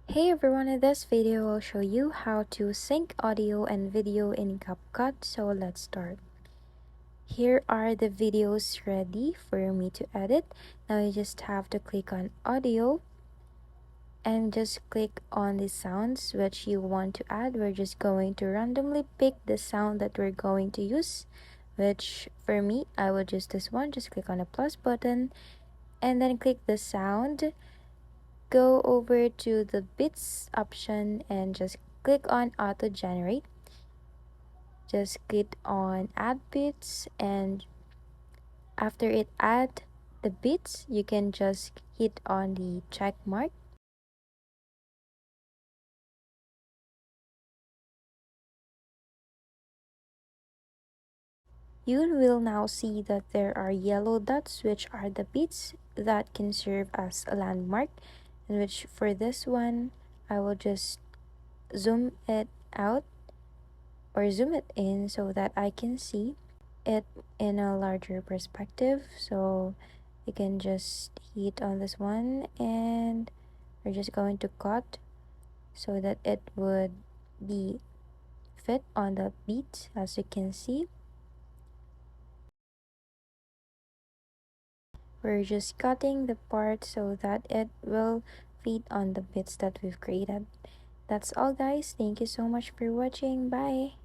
Hey everyone, in this video I'll show you how to sync audio and video in CapCut, so let's start. Here are the videos ready for me to edit. Now you just have to click on audio and just click on the sounds which you want to add. We're just going to randomly pick the sound that we're going to use, which for me I would use this one. Just click on the plus button and then click the sound. Go over to the bits option and just click on auto generate. Just click on add bits, and after it add the bits you can just hit on the check mark. You will now see that there are yellow dots, which are the bits that can serve as a landmark, in which for this one I will just zoom it out or zoom it in so that I can see it in a larger perspective. So you can just hit on this one and we're just going to cut so that it would be fit on the beat. As you can see, we're just cutting the part so that it will fit on the bits that we've created. That's all guys, thank you so much for watching. Bye.